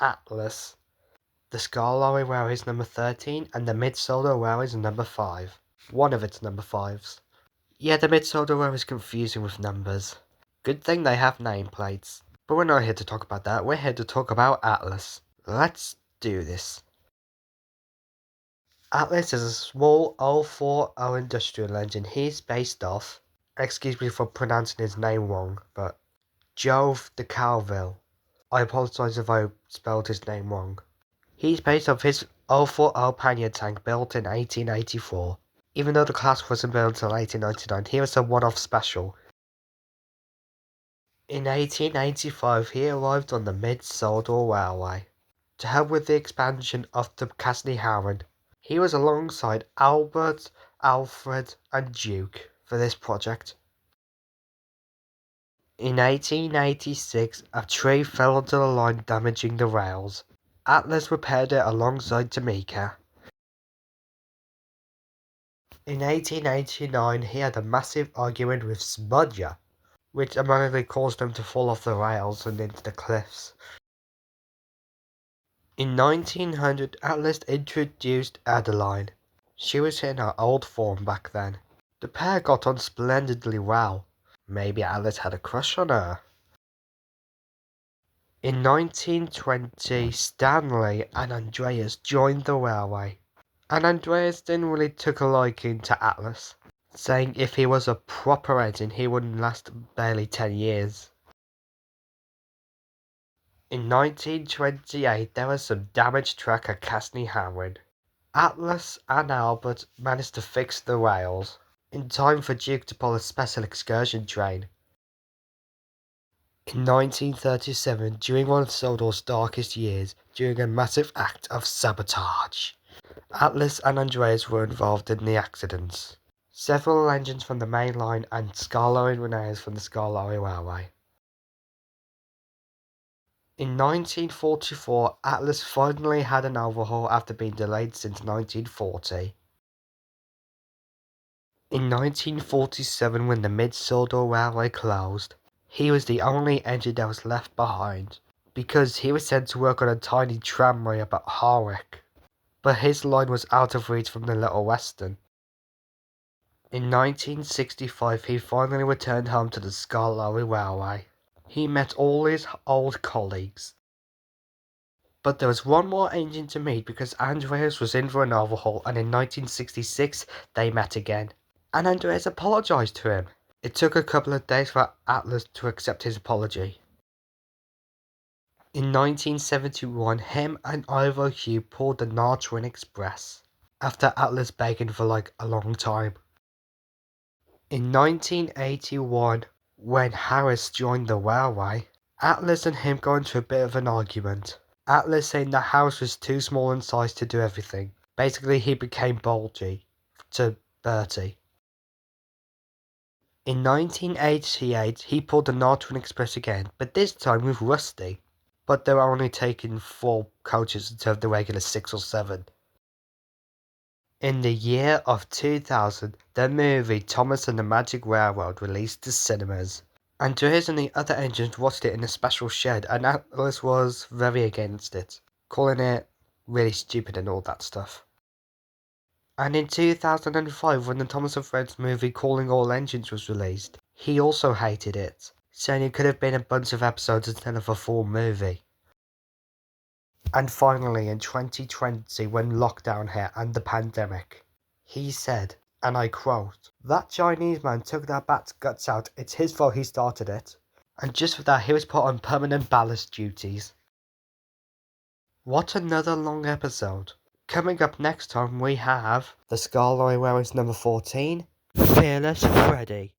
Atlas. The skarloey whale is number 13 and the mid-shoulder whale is number 5. One of its number 5s. Yeah, the mid-shoulder whale is confusing with numbers. Good thing they have nameplates. But we're not here to talk about that, we're here to talk about Atlas. Let's do this. Atlas is a small 040 industrial engine. He's based off, excuse me for pronouncing his name wrong, but Jove de Calville. I apologise if I spelled his name wrong. He's based off his 040 pannier tank built in 1884. Even though the class wasn't built until 1899, he was a one-off special. In 1885 he arrived on the Mid-Shoulder Railway to help with the expansion of the Castley-Howard. He was alongside Albert, Alfred and Duke for this project. In 1886 a tree fell onto the line damaging the rails. Atlas repaired it alongside Tamika. In 1889 he had a massive argument with Smudger, which immediately caused him to fall off the rails and into the cliffs. In 1900 Atlas introduced Adeline. She was in her old form back then. The pair got on splendidly well. Maybe Atlas had a crush on her. In 1920 Stanley and Andreas joined the railway, and Andreas didn't really take a liking to Atlas, saying if he was a proper engine he wouldn't last barely 10 years. In 1928 there was some damaged track at Castley-Howard. Atlas and Albert managed to fix the rails in time for Duke to pull a special excursion train. In 1937, during one of Sodor's darkest years, during a massive act of sabotage, Atlas and Andreas were involved in the accidents. Several engines from the main line and skarloey repairs from the skarloey railway. In 1944, Atlas finally had an overhaul after being delayed since 1940. In 1947, when the Mid-Shoulder Railway closed, he was the only engine that was left behind, because he was sent to work on a tiny tramway about Harwick, but his line was out of reach from the Little Western. In 1965, he finally returned home to the skarloey railway. He met all his old colleagues. But there was one more engine to meet because Andreas was in for an overhaul, and in 1966 they met again. And Andreas apologised to him. It took a couple of days for Atlas to accept his apology. In 1971, him and Ivo Hugh pulled the Nartrin Express, after Atlas begging for a long time. In 1981, when Harris joined the railway, Atlas and him got into a bit of an argument. Atlas saying the house was too small in size to do everything. Basically, he became Bulgy to Bertie. In 1988, he pulled the Nartrin Express again, but this time with Rusty. But they were only taking 4 coaches instead of the regular 6 or 7. In the year of 2000, the movie Thomas and the Magic Railroad released to cinemas. Andreas and the other engines watched it in a special shed, and Atlas was very against it, calling it really stupid and all that stuff. And in 2005, when the Thomas and Friends movie Calling All Engines was released, he also hated it, saying it could have been a bunch of episodes instead of a full movie. And finally, in 2020, when lockdown hit and the pandemic, he said, and I quote, "That Chinese man took that bat's guts out, it's his fault he started it." And just for that, he was put on permanent ballast duties. What another long episode. Coming up next time, we have the skarloey whale is number 14, Fearless Freddy.